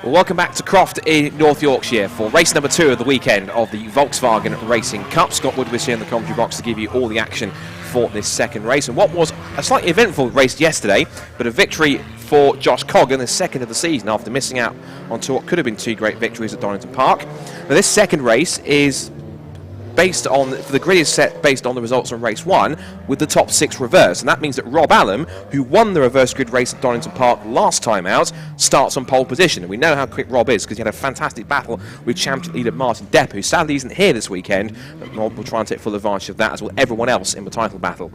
Well, welcome back to Croft in North Yorkshire for race number 2 of the weekend of the Volkswagen Racing Cup. Scott Wood was here in the commentary box to give you all the action for this second race. And what was a slightly eventful race yesterday, but a victory for Josh Coggan, the second of the season, after missing out on what could have been 2 great victories at Donington Park. Now, this second race is based on, the grid is set based on the results from race 1 with the top 6 reversed, and that means that Rob Allam, who won the reverse grid race at Donington Park last time out, starts on pole position. And we know how quick Rob is because he had a fantastic battle with champion leader Martin Depp, who sadly isn't here this weekend, but Rob will try and take full advantage of that, as will everyone else in the title battle.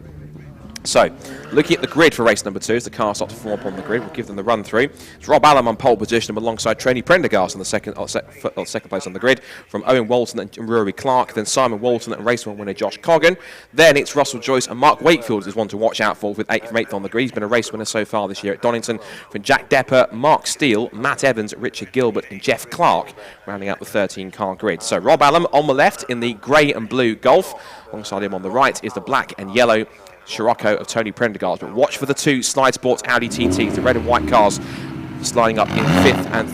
So, looking at the grid for race number 2, as the cars start to form up on the grid, we'll give them the run through. It's Rob Allam on pole position alongside Trainee Prendergast on the second place on the grid, from Owen Walton and Rory Clark, then Simon Walton and race 1 winner Josh Coggan. Then it's Russell Joyce and Mark Wakefield is one to watch out for, with 8th on the grid. He's been a race winner so far this year at Donington. From Jack Depper, Mark Steele, Matt Evans, Richard Gilbert and Jeff Clark, rounding out the 13-car grid. So Rob Allam on the left in the grey and blue Golf. Alongside him on the right is the black and yellow Scirocco of Tony Prendergast. But watch for the 2 Slide Sports Audi TTs, the red and white cars, sliding up in 5th and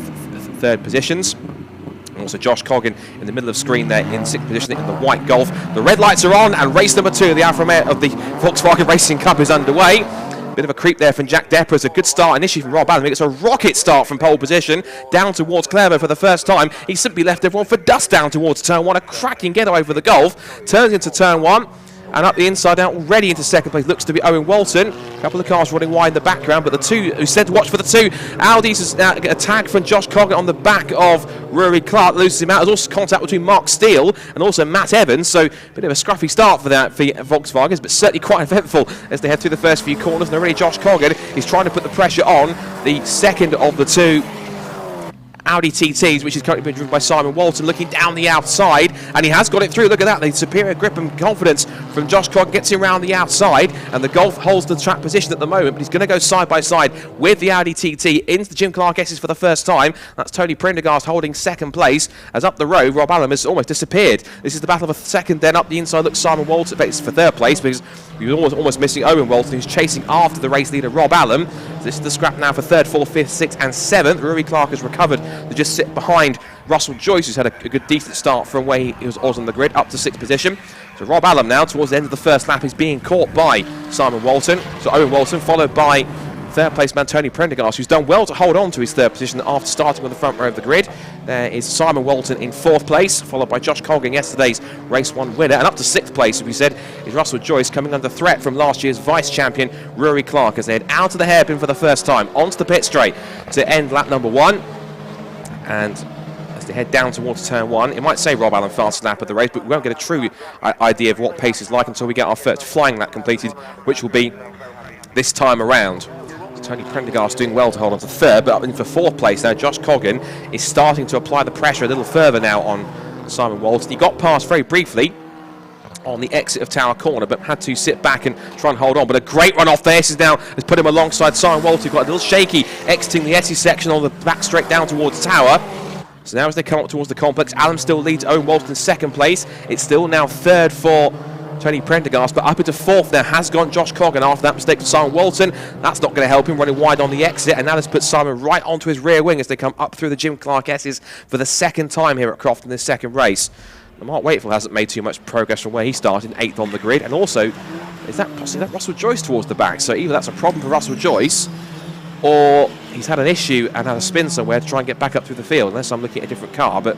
3rd positions. And also Josh Coggan in the middle of screen there in 6th position in the white Golf. The red lights are on, and race number 2 of the Alfa Romeo of the Volkswagen Racing Cup is underway. Bit of a creep there from Jack Depper. It's a good start initially from Rob Allam. It's a rocket start from pole position down towards Clairvaux for the first time. He simply left everyone for dust down towards turn 1. A cracking getaway for the Golf. Turns into turn 1. And up the inside out, already into second place, looks to be Owen Walton. A couple of cars running wide in the background, but the 2 who said to watch for the 2 Audis is now a tag from Josh Coggan on the back of Rory Clark, loses him out. There's also contact between Mark Steele and also Matt Evans, so a bit of a scruffy start for that for Volkswagens, but certainly quite eventful as they head through the first few corners. And already Josh Coggan is trying to put the pressure on the second of the 2 Audi TTs, which is currently being driven by Simon Walton, looking down the outside, and he has got it through. Look at that, the superior grip and confidence from Josh Coggan gets him around the outside, and the Golf holds the track position at the moment, but he's going to go side by side with the Audi TT into the Jim Clark S's for the first time. That's Tony Prendergast holding second place, as up the road Rob Allam has almost disappeared. This is the battle of a second, then up the inside looks Simon Walton, but it's for 3rd place because he was almost missing Owen Walton, who's chasing after the race leader Rob Allam. So this is the scrap now for 3rd, 4th, 5th, 6th and 7th. Rory Clark has recovered to just sit behind Russell Joyce, who's had a good decent start from where he was on the grid up to 6th position. So Rob Allam now towards the end of the first lap is being caught by Simon Walton. So Owen Walton followed by 3rd place man Tony Prendergast, who's done well to hold on to his 3rd position after starting on the front row of the grid. There is Simon Walton in 4th place, followed by Josh Coggan, yesterday's race 1 winner, and up to 6th place, as we said, is Russell Joyce, coming under threat from last year's vice champion Rory Clark, as they head out of the hairpin for the first time onto the pit straight to end lap number 1. And as they head down towards turn 1, it might say Rob Allam fastest lap of the race, but we won't get a true idea of what pace is like until we get our first flying lap completed, which will be this time around. Tony Prendergast doing well to hold on to 3rd, but up in for 4th place now. Josh Coggan is starting to apply the pressure a little further now on Simon Walton. He got past very briefly on the exit of Tower Corner, but had to sit back and try and hold on. But a great run off there. This is now has put him alongside Simon Walton, who got a little shaky exiting the Essie section on the back straight down towards Tower. So now as they come up towards the complex, Allam still leads Owen Walton in 2nd place. It's still now 3rd for Tony Prendergast, but up into 4th there has gone Josh Coggan after that mistake from Simon Walton. That's not going to help him, running wide on the exit, and that has put Simon right onto his rear wing as they come up through the Jim Clark S's for the 2nd time here at Croft in this second race. And Mark Wakefield hasn't made too much progress from where he started, 8th on the grid, and also is that possibly that Russell Joyce towards the back. So either that's a problem for Russell Joyce, or he's had an issue and had a spin somewhere to try and get back up through the field, unless I'm looking at a different car. But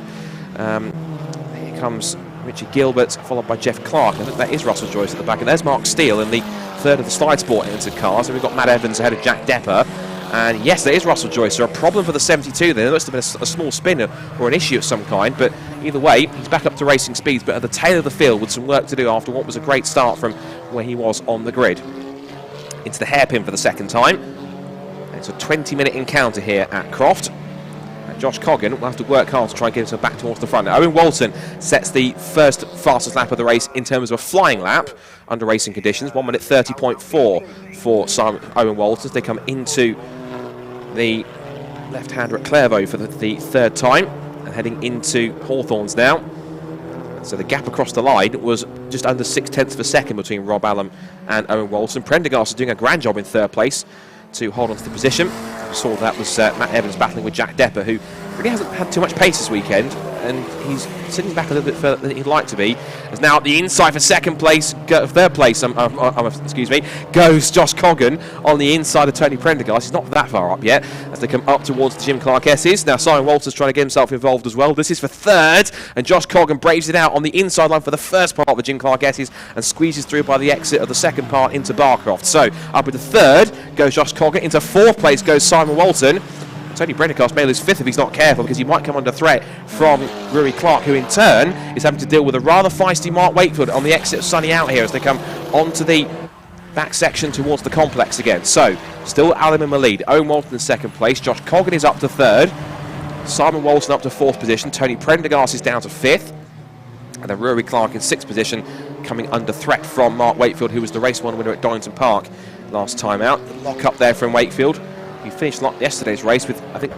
here comes Richard Gilbert, followed by Jeff Clark. I think that is Russell Joyce at the back. And there's Mark Steele in the 3rd of the Slide Sport entered cars. And we've got Matt Evans ahead of Jack Depper. And yes, there is Russell Joyce. So a problem for the 72 there. There must have been a small spin or an issue of some kind. But either way, he's back up to racing speeds, but at the tail of the field with some work to do after what was a great start from where he was on the grid. Into the hairpin for the 2nd time. And it's a 20-minute encounter here at Croft. Josh Coggan will have to work hard to try and get himself back towards the front. Now, Owen Walton sets the first fastest lap of the race in terms of a flying lap under racing conditions. 1 minute 30.4 for Owen Walton as they come into the left-hander at Clairvaux for the 3rd time and heading into Hawthorns now. So the gap across the line was just under 0.6 of a second between Rob Allam and Owen Walton. Prendergast is doing a grand job in 3rd place to hold on to the position. We saw that was Matt Evans battling with Jack Depper, who really hasn't had too much pace this weekend, and he's sitting back a little bit further than he'd like to be. As now at the inside for third place, excuse me, goes Josh Coggan on the inside of Tony Prendergast. He's not that far up yet as they come up towards the Jim Clark S's. Now Simon Walters trying to get himself involved as well. This is for third, and Josh Coggan braves it out on the inside line for the first part of the Jim Clark S's and squeezes through by the exit of the second part into Barcroft. So up into third goes Josh Coggan. Into fourth place goes Simon Walton. Tony Prendergast may lose fifth if he's not careful, because he might come under threat from Rory Clark, who in turn is having to deal with a rather feisty Mark Wakefield on the exit of Sunny Out here as they come onto the back section towards the complex again. So still Alan in the lead. Owen Walton in second place. Josh Coggan is up to third. Simon Walton up to fourth position. Tony Prendergast is down to fifth. And then Rory Clark in sixth position, coming under threat from Mark Wakefield, who was the race one winner at Donington Park last time out. The lock up there from Wakefield. He finished yesterday's race with, I think,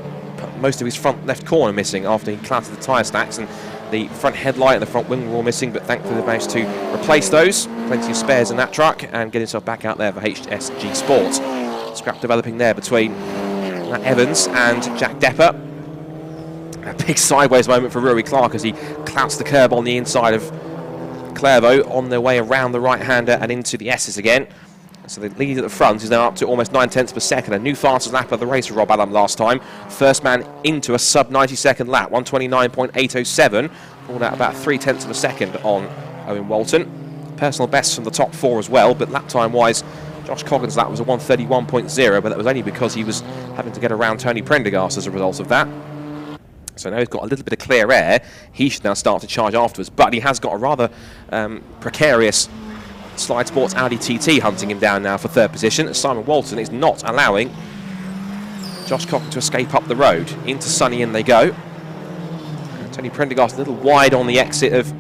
most of his front left corner missing after he clattered the tyre stacks, and the front headlight and the front wing were all missing, but thankfully they managed to replace those. Plenty of spares in that truck, and get himself back out there for HSG Sport. Scrap developing there between Matt Evans and Jack Depper. A big sideways moment for Rory Clark as he clouts the curb on the inside of Clairvaux on their way around the right-hander and into the S's again. So the lead at the front is now up to almost 9/10 of a second. A new fastest lap of the race for Rob Allam last time. First man into a sub-90-second lap, 1:29.807. Pulled out about 3/10 of a second on Owen Walton. Personal best from the top four as well, but lap time-wise, Josh Coggan's lap was a 1:31.0, but that was only because he was having to get around Tony Prendergast as a result of that. So now he's got a little bit of clear air. He should now start to charge afterwards, but he has got a rather precarious Slide Sports Audi TT hunting him down now for third position. Simon Walton is not allowing Josh Coggan to escape up the road. Into Sunny Inn they go. Tony Prendergast a little wide on the exit of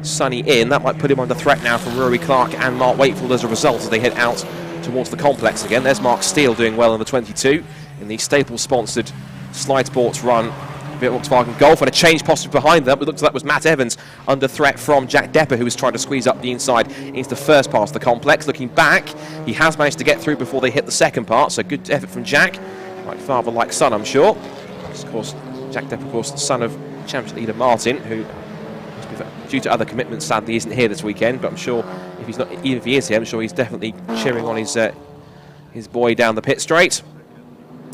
Sunny Inn. That might put him under threat now from Rory Clark and Mark Wakefield as a result as they head out towards the complex again. There's Mark Steele doing well in the 22 in the Staples-sponsored Slide Sports run Volkswagen Golf, and a change possibly behind them. It looks like that was Matt Evans under threat from Jack Depper, who was trying to squeeze up the inside into the first part of the complex. Looking back, he has managed to get through before they hit the second part, so good effort from Jack. Like father, like son, I'm sure. Of course, Jack Depper, of course, the son of championship leader Martin, who, due to other commitments, sadly isn't here this weekend, but I'm sure if he's not, even if he is here, I'm sure he's definitely cheering on his boy down the pit straight.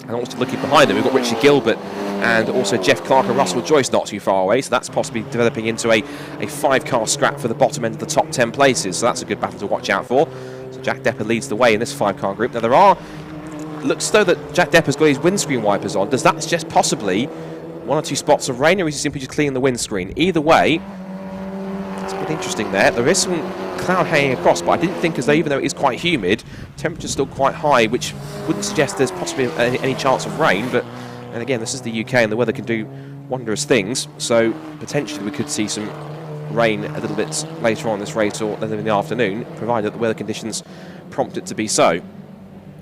And also looking behind them, we've got Richie Gilbert and also Jeff Clark and Russell Joyce not too far away, so that's possibly developing into a 5-car scrap for the bottom end of the top 10 places, so that's a good battle to watch out for. So Jack Depper leads the way in this 5-car group. Now looks as though that Jack Depper's got his windscreen wipers on. Does that suggest possibly 1 or 2 spots of rain, or is he simply just cleaning the windscreen? Either way, it's a bit interesting there. There is some cloud hanging across, but I didn't think as though, even though it is quite humid, temperature's still quite high, which wouldn't suggest there's possibly any chance of rain, but and again, this is the UK and the weather can do wondrous things, so potentially we could see some rain a little bit later on in this race or in the afternoon, provided that the weather conditions prompt it to be so.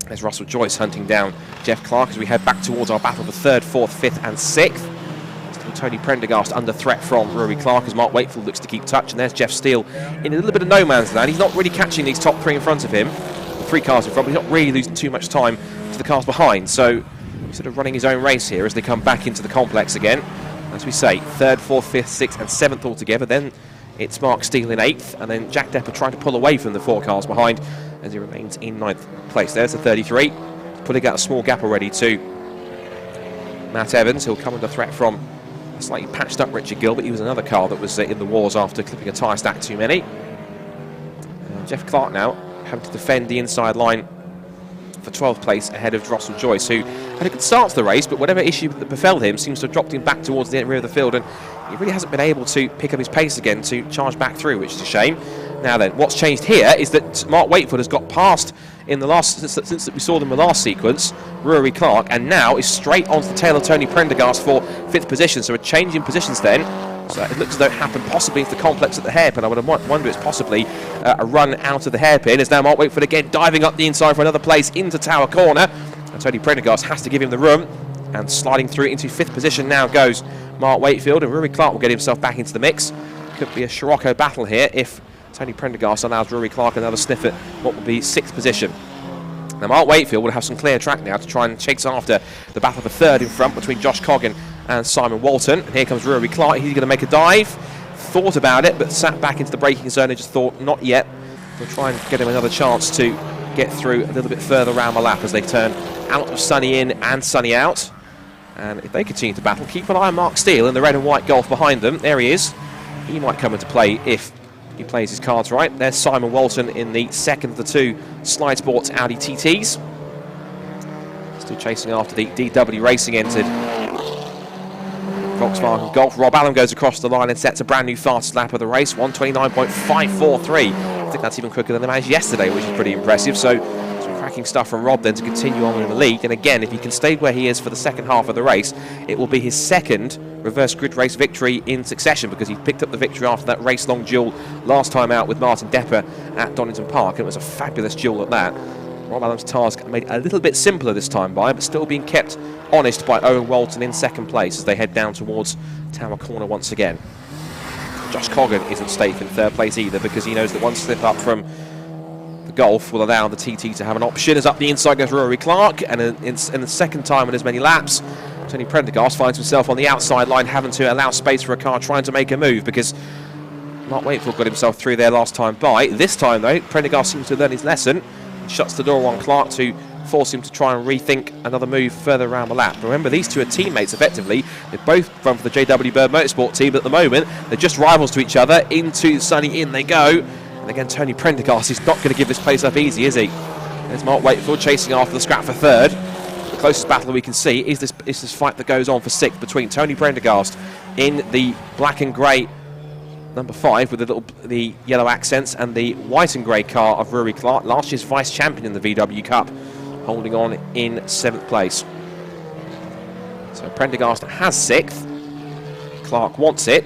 There's Russell Joyce hunting down Jeff Clark as we head back towards our battle for 3rd, 4th, 5th and 6th. Still Tony Prendergast under threat from Rory Clark as Mark Wakefield looks to keep touch, and there's Jeff Steele in a little bit of no man's land. He's not really catching these top 3 in front of him, 3 cars in front, but he's not really losing too much time to the cars behind, so he's sort of running his own race here as they come back into the complex again. As we say, 3rd, 4th, 5th, 6th and 7th all together. Then it's Mark Steele in 8th, and then Jack Depper trying to pull away from the 4 cars behind as he remains in 9th place. There's the 33, putting out a small gap already to Matt Evans, who'll come under threat from a slightly patched up Richard Gilbert. He was another car that was in the wars after clipping a tyre stack too many. Jeff Clark now having to defend the inside line for 12th place ahead of Russell Joyce, who had a good start to the race, but whatever issue that befell him seems to have dropped him back towards the rear of the field, and he really hasn't been able to pick up his pace again to charge back through, which is a shame. Now then, what's changed here is that Mark Wakefield has got past in the last since we saw them in the last sequence, Rory Clark, and now is straight onto the tail of Tony Prendergast for 5th position. So a change in positions then. So it looks as though it happened possibly into the complex at the hairpin. I would wonder it's possibly a run out of the hairpin. As now Mark Wakefield again diving up the inside for another place into Tower Corner. And Tony Prendergast has to give him the room. And sliding through into 5th position now goes Mark Wakefield. And Rory Clark will get himself back into the mix. Could be a Scirocco battle here if Tony Prendergast allows Rory Clark another sniff at what will be 6th position. Now Mark Wakefield will have some clear track now to try and chase after the battle for 3rd in front between Josh Coggan and Simon Walton. And here comes Rory Clark. He's going to make a dive. Thought about it, but sat back into the braking zone and just thought, not yet. We'll try and get him another chance to get through a little bit further around the lap as they turn out of sunny in and sunny out. And if they continue to battle, keep an eye on Mark Steele in the red and white Golf behind them. There he is. He might come into play if he plays his cards right. There's Simon Walton in the second of the two Slide Sports Audi TTs. Still chasing after the DW Racing entered Volkswagen Golf. Rob Allen goes across the line and sets a brand new fastest lap of the race, 1:29.543. I think that's even quicker than they managed yesterday, which is pretty impressive. So some cracking stuff from Rob then to continue on in the lead. And again, if he can stay where he is for the second half of the race, it will be his second reverse grid race victory in succession, because he picked up the victory after that race-long duel last time out with Martin Depper at Donington Park. And it was a fabulous duel at that. Rob Allen's task made it a little bit simpler this time by, but still being kept honest by Owen Walton in second place as they head down towards Tower Corner once again. Josh Coggan isn't safe in third place either, because he knows that one slip up from the Golf will allow the TT to have an option. As up the inside goes Rory Clark, and in the second time in as many laps, Tony Prendergast finds himself on the outside line, having to allow space for a car trying to make a move, because Mark Wakefield got himself through there last time by. This time though, Prendergast seems to have learned his lesson, shuts the door on Clark to force him to try and rethink another move further around the lap. Remember, these two are teammates effectively. They both run for the JW Bird Motorsport team, but at the moment they're just rivals to each other. Into Sunny in they go. And again, Tony Prendergast is not going to give this place up easy, is he? There's Mark Wakefield chasing after the scrap for third. The closest battle we can see is this fight that goes on for sixth between Tony Prendergast in the black and grey number 5 with the yellow accents and the white and grey car of Rory Clark, last year's vice champion in the VW Cup, holding on in 7th place. So Prendergast has 6th. Clark wants it.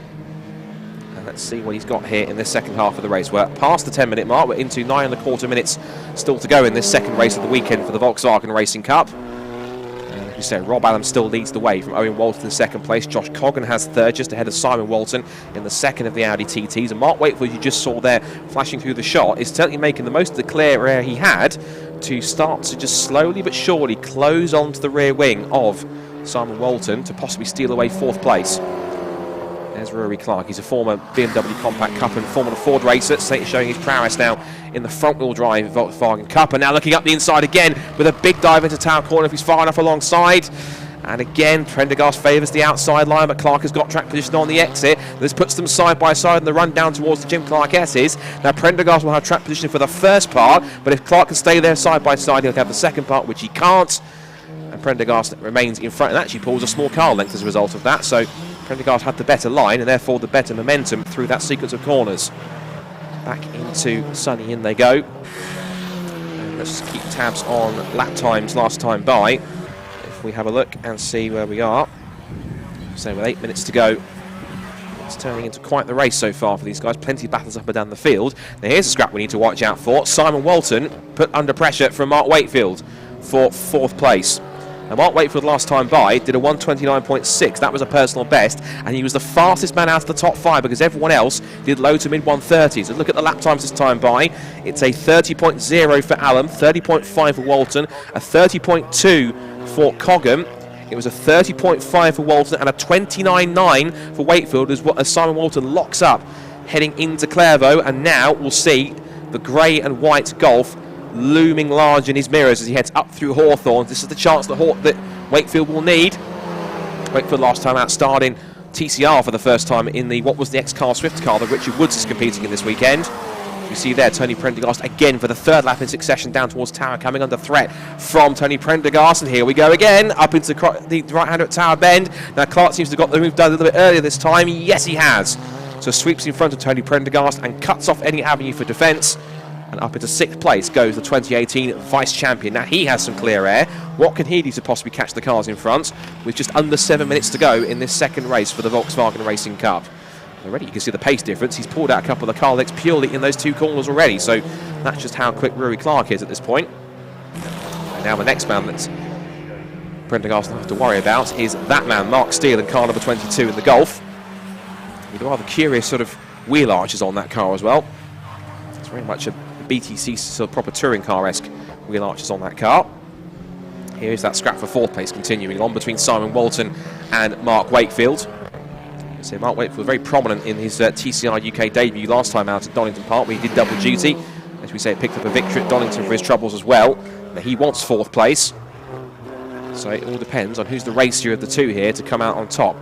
And let's see what he's got here in this second half of the race. We're past the 10-minute mark. We're into 9.25 minutes still to go in this second race of the weekend for the Volkswagen Racing Cup. And as you say, Rob Allen still leads the way from Owen Walton in second place. Josh Coggan has third, just ahead of Simon Walton in the second of the Audi TTs. And Mark Wakefield, you just saw there flashing through the shot, is certainly making the most of the clear air he had to start to just slowly but surely close onto the rear wing of Simon Walton to possibly steal away 4th place. There's Rory Clark. He's a former BMW Compact Cup and Formula Ford racer, showing his prowess now in the front-wheel drive Volkswagen Cup. And now looking up the inside again with a big dive into Tower Corner if he's far enough alongside. And again, Prendergast favours the outside line, but Clark has got track position on the exit. This puts them side by side in the run down towards the Jim Clark S's. Now Prendergast will have track position for the first part, but if Clark can stay there side by side, he'll have the second part, which he can't. And Prendergast remains in front and actually pulls a small car length as a result of that. So Prendergast had the better line and therefore the better momentum through that sequence of corners. Back into Sunny in they go. And let's keep tabs on lap times last time by. We have a look and see where we are. So with 8 minutes to go, it's turning into quite the race so far for these guys. Plenty of battles up and down the field. Now here's a scrap we need to watch out for. Simon Walton put under pressure from Mark Wakefield for 4th place. Now Mark Wakefield last time by did a 1:29.6. That was a personal best, and he was the fastest man out of the top 5 because everyone else did low to mid 130s. And look at the lap times this time by. It's a 30.0 for Allen, 30.5 for Walton, a 30.2 for Coggan. It was a 30.5 for Walton and a 29.9 for Wakefield as Simon Walton locks up heading into Clairvaux. And now we'll see the grey and white Golf looming large in his mirrors as he heads up through Hawthorns. This is the chance that Wakefield will need. Wakefield last time out starred in TCR for the first time in what was the ex-Carl Swift car that Richard Woods is competing in this weekend. You see there Tony Prendergast again for the 3rd lap in succession down towards Tower, coming under threat from Tony Prendergast. And here we go again, up into the right-hander at Tower Bend. Now Clark seems to have got the move done a little bit earlier this time. Yes, he has. So sweeps in front of Tony Prendergast and cuts off any avenue for defence. And up into 6th place goes the 2018 vice champion. Now he has some clear air. What can he do to possibly catch the cars in front with just under 7 minutes to go in this second race for the Volkswagen Racing Cup? Already you can see the pace difference. He's pulled out a couple of the car legs purely in those 2 corners already, so that's just how quick Rory Clark is at this point. And now the next man that Prendergast will have to worry about is that man, Mark Steele, in car number 22 in the Golf. With rather curious sort of wheel arches on that car as well. It's very much a BTC sort of proper touring car-esque wheel arches on that car. Here's that scrap for 4th place continuing on between Simon Walton and Mark Wakefield. So Mark Wakefield very prominent in his TCR UK debut last time out at Donington Park, where he did double duty. As we say, picked up a victory at Donington for his troubles as well. Now, he wants 4th place. So it all depends on who's the racier of the two here to come out on top.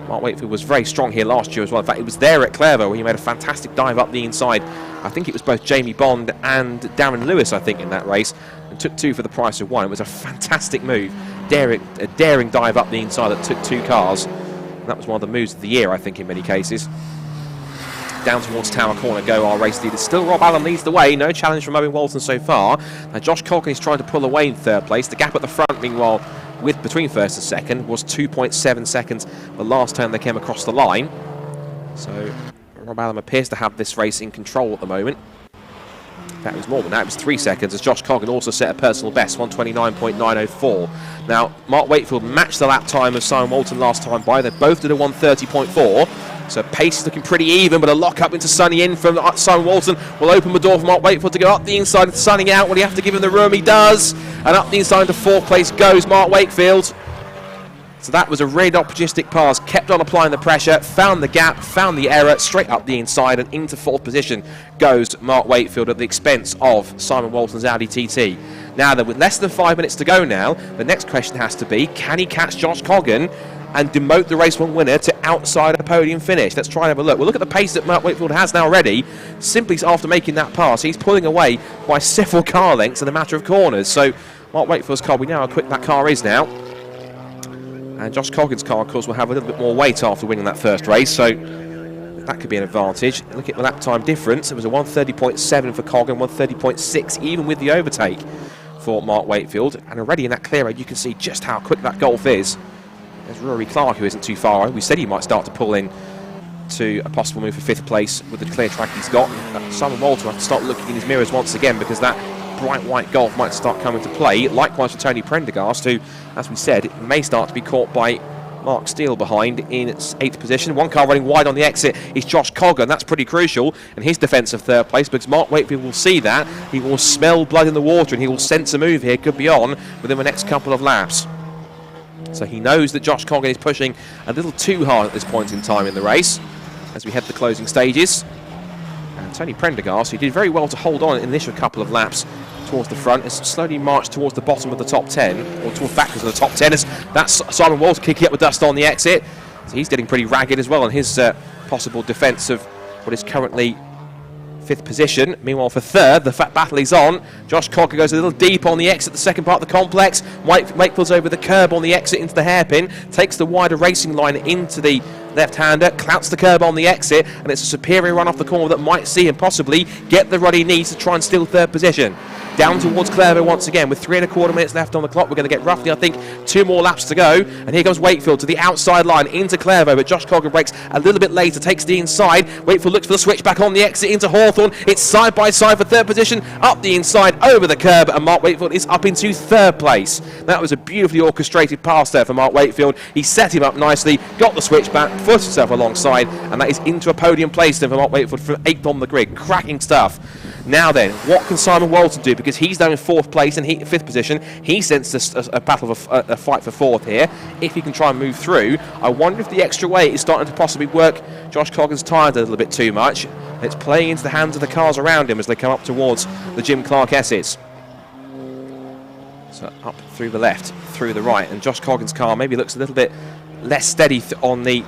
Mark Wakefield was very strong here last year as well. In fact, he was there at Clairvaux where he made a fantastic dive up the inside. I think it was both Jamie Bond and Darren Lewis, I think, in that race, and took 2 for the price of 1. It was a fantastic move. A daring dive up the inside that took 2 cars. That was one of the moves of the year, I think, in many cases. Down towards Tower Corner go our race leaders. Still Rob Allen leads the way. No challenge from Owen Walton so far. Now Josh Coggan is trying to pull away in 3rd place. The gap at the front, meanwhile, between 1st and 2nd, was 2.7 seconds the last time they came across the line. So Rob Allen appears to have this race in control at the moment. That was more than that. It was 3 seconds, as Josh Coggan also set a personal best, 1:29.904. Now, Mark Wakefield matched the lap time of Simon Walton last time by. They both did a 1:30.4. So pace is looking pretty even, but a lock up into Sunny in from Simon Walton will open the door for Mark Wakefield to go up the inside and Sunny out. Will he have to give him the room? He does. And up the inside to 4th place goes Mark Wakefield. So that was a really opportunistic pass, kept on applying the pressure, found the gap, found the error, straight up the inside and into 4th position goes Mark Wakefield at the expense of Simon Walton's Audi TT. Now, with less than 5 minutes to go now, the next question has to be, can he catch Josh Coggan and demote the race 1 winner to outside a podium finish? Let's try and have a look. We'll look at the pace that Mark Wakefield has now already. Simply after making that pass, he's pulling away by several car lengths in a matter of corners. So Mark Wakefield's car, we know how quick that car is now. And Josh Coggan's car, of course, will have a little bit more weight after winning that first race, so that could be an advantage. Look at the lap time difference. It was a 1:30.7 for Coggan, 1:30.6 even with the overtake for Mark Wakefield. And already in that clear road, you can see just how quick that Golf is. There's Rory Clark, who isn't too far away. We said he might start to pull in to a possible move for 5th place with the clear track he's got. Simon Walton will have to start looking in his mirrors once again, because that bright white Golf might start coming to play. Likewise for Tony Prendergast, who, as we said, may start to be caught by Mark Steele behind in 8th position. One car running wide on the exit is Josh Coggan. That's pretty crucial in his defence of 3rd place, because Mark Wakefield will see that. He will smell blood in the water and he will sense a move here, could be on within the next couple of laps. So he knows that Josh Coggan is pushing a little too hard at this point in time in the race as we head the closing stages. And Tony Prendergast, who did very well to hold on in the initial couple of laps towards the front, has slowly marched towards the bottom of the top 10, or towards backwards of the top 10. As that's Simon Walton kicking up the dust on the exit. So he's getting pretty ragged as well in his possible defence of what is currently 5th position. Meanwhile, for 3rd, the battle is on. Josh Coggan goes a little deep on the exit, the second part of the complex. Wakefield's over the curb on the exit into the hairpin, takes the wider racing line into the left-hander, clouts the curb on the exit, and it's a superior run off the corner that might see him possibly get the run he needs to try and steal 3rd position. Down towards Clairvaux once again with 3¼ minutes left on the clock. We're going to get roughly, I think, 2 more laps to go. And here comes Wakefield to the outside line into Clairvaux, but Josh Coggan brakes a little bit later, takes the inside. Wakefield looks for the switch back on the exit into Hawthorn. It's side by side for 3rd position, up the inside, over the curb, and Mark Wakefield is up into 3rd place. That was a beautifully orchestrated pass there for Mark Wakefield. He set him up nicely, got the switch back, forced himself alongside, and that is into a podium place then for Mark Wakefield from 8th on the grid. Cracking stuff. Now then, what can Simon Walton do? Because he's down in 4th place and 5th position. He sensed a battle of a fight for 4th here. If he can try and move through, I wonder if the extra weight is starting to possibly work Josh Coggan's tyres a little bit too much. It's playing into the hands of the cars around him as they come up towards the Jim Clark S's. So up through the left, through the right, and Josh Coggan's car maybe looks a little bit less steady on the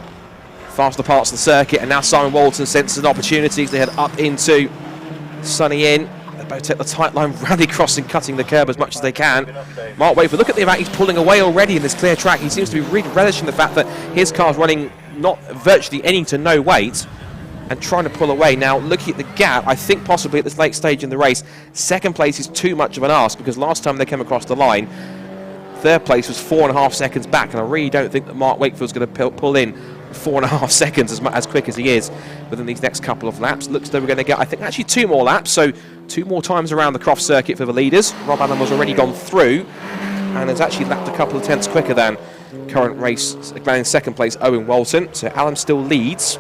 faster parts of the circuit, and now Simon Walton senses an opportunity as they head up into Sunny in. They both take the tight line, rally crossing, cutting the curb as much as they can. Mark Wakefield, look at the amount he's pulling away already in this clear track. He seems to be really relishing the fact that his car's running not virtually any to no weight and trying to pull away. Now, looking at the gap, I think possibly at this late stage in the race, 2nd place is too much of an ask, because last time they came across the line, 3rd place was 4.5 seconds back, and I really don't think that Mark Wakefield's going to pull in 4.5 seconds as quick as he is within these next couple of laps. Looks though we're going to get, I think, actually 2 more laps, so 2 more times around the Croft circuit for the leaders. Rob Allen has already gone through and has actually lapped a couple of tenths quicker than current race, in 2nd place Owen Walton. So Allen still leads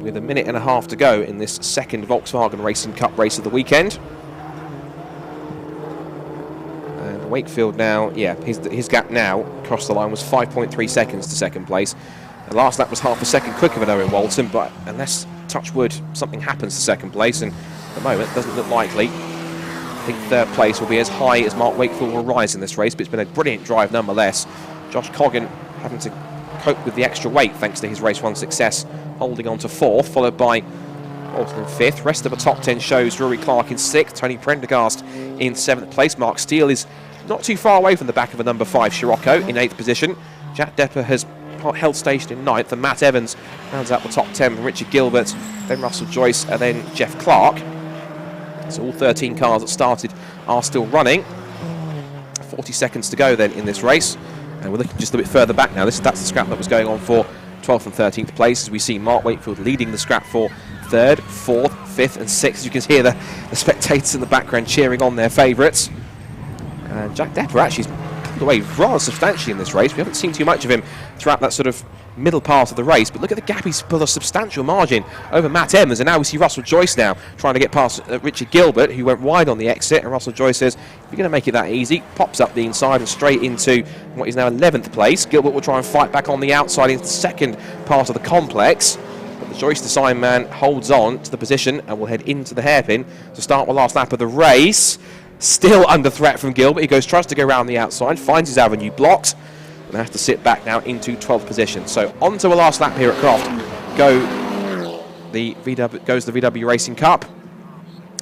with 1.5 minutes to go in this 2nd Volkswagen Racing Cup race of the weekend. And Wakefield now, yeah, his gap now across the line was 5.3 seconds to second place. The last lap was half a second quicker than Owen Walton, but unless, touch wood, something happens to second place, and at the moment it doesn't look likely. I think third place will be as high as Mark Wakefield will rise in this race, but it's been a brilliant drive nonetheless. Josh Coggan having to cope with the extra weight thanks to his race 1 success, holding on to 4th, followed by Walton in 5th. Rest of the top 10 shows Rory Clark in 6th, Tony Prendergast in 7th place. Mark Steele is not too far away from the back of a number 5 Scirocco in 8th position. Jack Depper has held station in 9th, and Matt Evans rounds out the top 10 with Richard Gilbert, then Russell Joyce, and then Jeff Clark. So all 13 cars that started are still running. 40 seconds to go then in this race, and we're looking just a bit further back now. That's the scrap that was going on for 12th and 13th place, as we see Mark Wakefield leading the scrap for 3rd, 4th, 5th and 6th. You can hear the spectators in the background cheering on their favourites. And Jack Depper actually pulled away rather substantially in this race. We haven't seen too much of him throughout that sort of middle part of the race, but look at the gap. He's pulled a substantial margin over Matt Evans, and now we see Russell Joyce now trying to get past Richard Gilbert, who went wide on the exit, and Russell Joyce says, if you're going to make it that easy, pops up the inside and straight into what is now 11th place. Gilbert will try and fight back on the outside into the second part of the complex, but the Joyce design man holds on to the position and will head into the hairpin to start the last lap of the race. Still under threat from Gilbert. He tries to go around the outside, finds his avenue blocked, and has to sit back now into 12th position. So on to a last lap here at Croft goes the VW Racing Cup.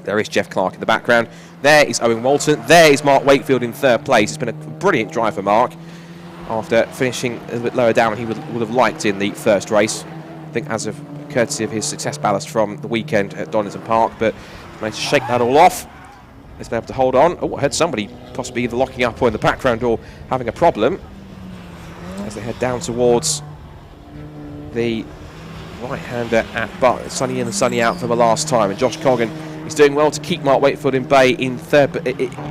There is Jeff Clark in the background. There is Owen Walton. There is Mark Wakefield in 3rd place. It's been a brilliant drive for Mark after finishing a little bit lower down than he would have liked in the first race. I think as of courtesy of his success ballast from the weekend at Donington Park, but managed to shake that all off. He's been able to hold on. Oh, I heard somebody possibly either locking up or in the background or having a problem as they head down towards the right-hander at Butt. Sunny in and sunny out for the last time, and Josh Coggan is doing well to keep Mark Wakefield in bay in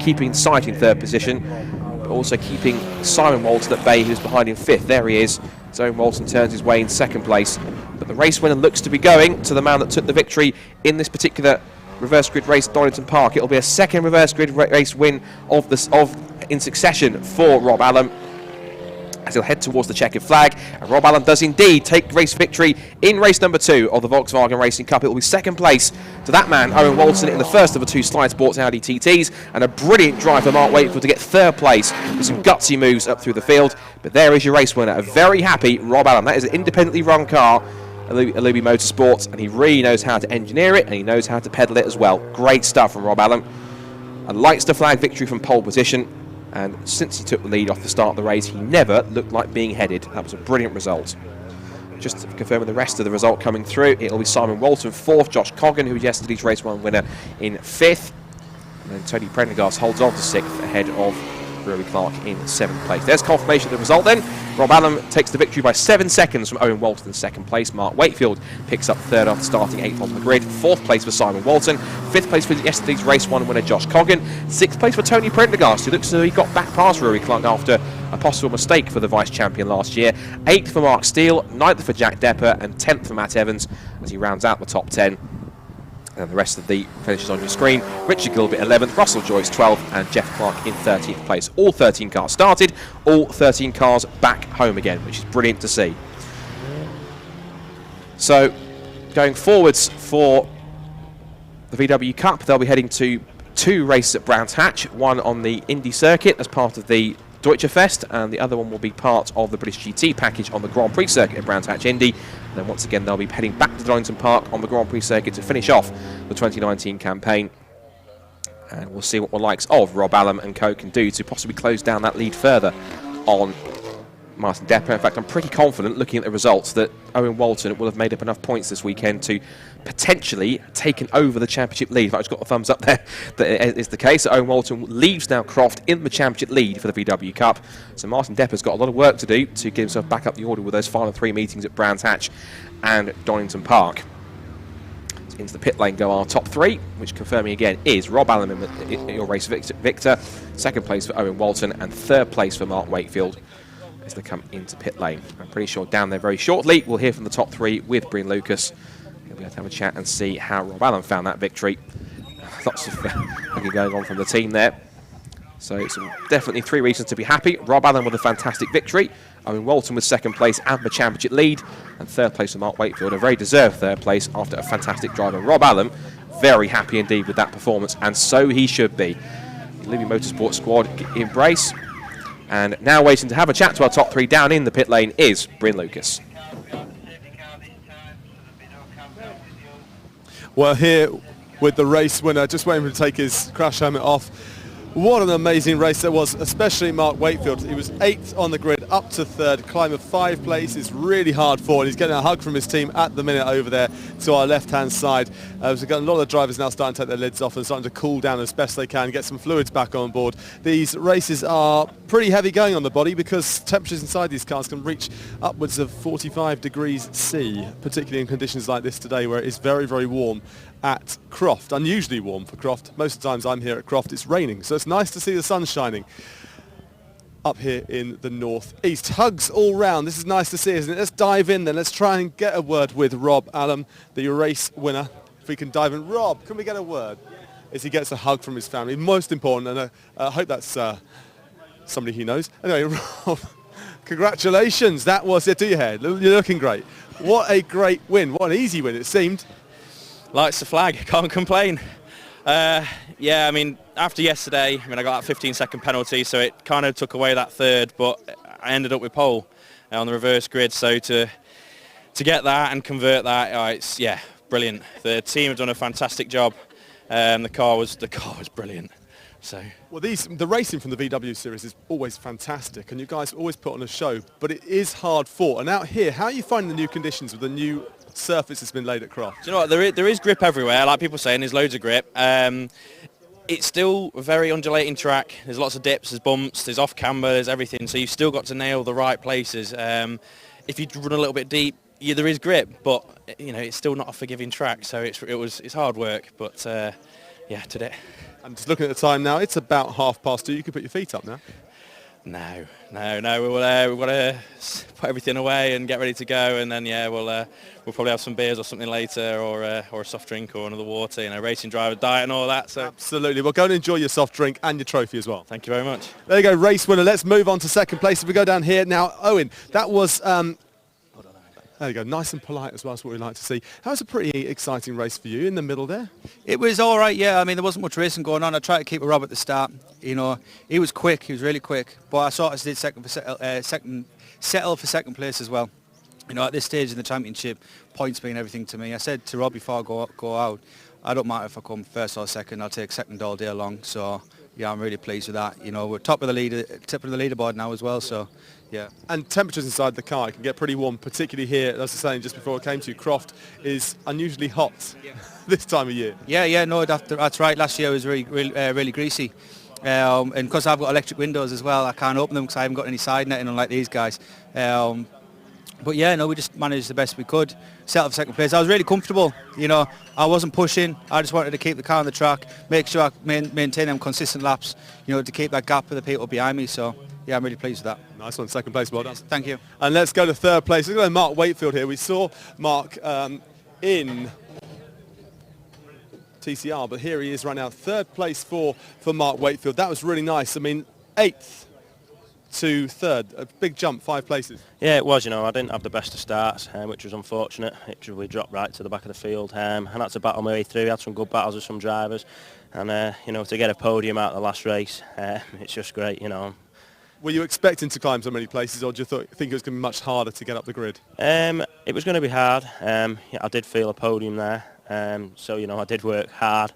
keeping sight in 3rd position, but also keeping Simon Walton at bay, who's behind in 5th. There he is. So Walton turns his way in 2nd place, but the race winner looks to be going to the man that took the victory in this particular reverse grid race at Donington Park. It'll be a 2nd reverse grid race win in succession for Rob Allen, as he'll head towards the checkered flag. And Rob Allen does indeed take race victory in race number 2 of the Volkswagen Racing Cup. It will be 2nd place to that man, Owen Walton, in the first of the 2 Slide Sports Audi TTs, and a brilliant drive for Mark Wakefield to get 3rd place with some gutsy moves up through the field. But there is your race winner, a very happy Rob Allen. That is an independently run car, Alubi Motorsports, and he really knows how to engineer it, and he knows how to pedal it as well. Great stuff from Rob Allen. A lights to flag victory from pole position, and since he took the lead off the start of the race, he never looked like being headed. That was a brilliant result. Just confirming the rest of the result coming through, it'll be Simon Walton 4th, Josh Coggan, who was yesterday's race 1 winner, in 5th, and then Tony Prendergast holds on to 6th ahead of Rory Clark in 7th place. There's confirmation of the result then. Rob Allen takes the victory by 7 seconds from Owen Walton in 2nd place. Mark Wakefield picks up 3rd after starting 8th on the grid. 4th place for Simon Walton. 5th place for yesterday's race 1 winner Josh Coggan. 6th place for Tony Prendergast, who looks as though he got back past Rory Clark after a possible mistake for the vice champion last year. 8th for Mark Steele, 9th for Jack Depper, and 10th for Matt Evans as he rounds out the top 10. And the rest of the finishes on your screen. Richard Gilbert 11th, Russell Joyce 12th, and Jeff Clark in 13th place. All 13 cars started, all 13 cars back home again, which is brilliant to see. So, going forwards for the VW Cup, they'll be heading to 2 races at Brands Hatch, one on the Indy circuit as part of the Deutsche Fest, and the other one will be part of the British GT package on the Grand Prix circuit at Brands Hatch Indy. And then once again they'll be heading back to Donington Park on the Grand Prix circuit to finish off the 2019 campaign. And we'll see what the likes of Rob Allen and co can do to possibly close down that lead further on Martin Depper. In fact, I'm pretty confident, looking at the results, that Owen Walton will have made up enough points this weekend to potentially taken over the championship lead. I've just got the thumbs up there that it is the case. Owen Walton leaves now Croft in the championship lead for the VW Cup. So Martin Depper's got a lot of work to do to get himself back up the order with those final 3 meetings at Brands Hatch and Donington Park. So into the pit lane go our top 3, which confirming again is Rob Allen in your race victor, 2nd place for Owen Walton, and 3rd place for Mark Wakefield as they come into pit lane. I'm pretty sure down there very shortly we'll hear from the top 3 with Breen Lucas. We'll be able to have a chat and see how Rob Allen found that victory. Lots of going on from the team there. So some definitely 3 reasons to be happy. Rob Allen with a fantastic victory. Owen Walton with 2nd place and the championship lead. And 3rd place for Mark Wakefield, a very deserved 3rd place after a fantastic drive. And Rob Allen, very happy indeed with that performance, and so he should be. The Libby Motorsport squad embrace. And now waiting to have a chat to our top 3 down in the pit lane is Bryn Lucas. Well, here with the race winner, just waiting for him to take his crash helmet off. What an amazing race that was, especially Mark Wakefield. He was 8th on the grid, up to 3rd, climb of 5 places, really hard fought. And he's getting a hug from his team at the minute over there to our left-hand side. We've got a lot of the drivers now starting to take their lids off and starting to cool down as best they can, get some fluids back on board. These races are pretty heavy going on the body because temperatures inside these cars can reach upwards of 45 degrees C, particularly in conditions like this today where it is very, very warm at Croft. Unusually warm for Croft. Most of the times I'm here at Croft, it's raining, so it's nice to see the sun shining up here in the northeast. Hugs all round. This is nice to see, isn't it? Let's dive in then. Let's try and get a word with Rob Allen, the race winner. If we can dive in. Rob, can we get a word? As he gets a hug from his family. Most important, and I hope that's somebody he knows. Anyway, Rob, congratulations. That was it. Do your hair. You're looking great. What a great win. What an easy win it seemed. Lights the flag, can't complain. Yeah, I mean, after yesterday, I got that 15-second penalty, so it kind of took away that 3rd, but I ended up with pole on the reverse grid, so to get that and convert that, it's, yeah, brilliant. The team have done a fantastic job. The car was brilliant. So. Well, the racing from the VW series is always fantastic, and you guys always put on a show, but it is hard fought. And out here, how are you finding the new conditions with the new surface that's been laid at Croft? Do you know what, there is grip everywhere, like people saying, there's loads of grip. It's still a very undulating track. There's lots of dips, there's bumps, there's off camber, there's everything, so you've still got to nail the right places. If you run a little bit deep, yeah, there is grip, but it's still not a forgiving track, so it's hard work, but yeah, today. I'm just looking at the time now, it's about 2:30. You can put your feet up now. No. We've got to put everything away and get ready to go, and then yeah, we'll probably have some beers or something later, or a soft drink or another water, racing driver diet and all that. So absolutely. Well, go and enjoy your soft drink and your trophy as well. Thank you very much. There you go, race winner. Let's move on to 2nd place. If we go down here now, Owen, that was. There you go, nice and polite as well. That's what we like to see. That was a pretty exciting race for you in the middle there. It was all right, yeah. There wasn't much racing going on. I tried to keep a Rob at the start. He was quick. He was really quick. But I sort of did settle for 2nd place as well. At this stage in the championship, points mean everything to me. I said to Rob before I go out, I don't matter if I come 1st or 2nd. I'll take 2nd all day long. So yeah, I'm really pleased with that. We're top of the leaderboard now as well. So. Yeah. And temperatures inside the car, it can get pretty warm, particularly here, as I was saying just before I came to you, Croft is unusually hot this time of year. Yeah, no, that's right. Last year was really greasy. And because I've got electric windows as well, I can't open them because I haven't got any side netting unlike these guys. But yeah, no, we just managed the best we could. Settled for 2nd place. I was really comfortable. I wasn't pushing. I just wanted to keep the car on the track, make sure I maintain them consistent laps, to keep that gap with the people behind me. So yeah, I'm really pleased with that. Nice one, 2nd place, well done. Thank you. And let's go to 3rd place. Let's go to Mark Wakefield here. We saw Mark in TCR, but here he is right now. 3rd place for Mark Wakefield. That was really nice. 8th to 3rd, a big jump, 5 places. Yeah, it was. I didn't have the best of starts, which was unfortunate. We dropped right to the back of the field, and had to battle my way through. We had some good battles with some drivers, and to get a podium out of the last race, it's just great. Were you expecting to climb so many places, or do you think it was going to be much harder to get up the grid? It was going to be hard. I did feel a podium there, so I did work hard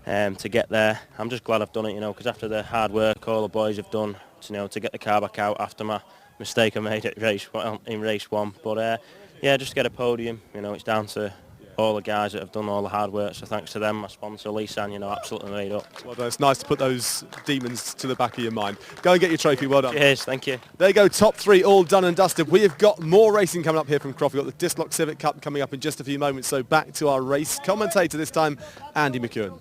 to get there. I'm just glad I've done it, because after the hard work all the boys have done, to get the car back out after my mistake I made at in race 1. But yeah, just to get a podium, it's down to all the guys that have done all the hard work, so thanks to them, my sponsor Lisan, absolutely made up. Well done. It's nice to put those demons to the back of your mind. Go and get your trophy, well done. Cheers, thank you. There you go, top 3 all done and dusted. We have got more racing coming up here from Croft. We've got the Disc Lock Civic Cup coming up in just a few moments, so back to our race commentator this time, Andy McEwen.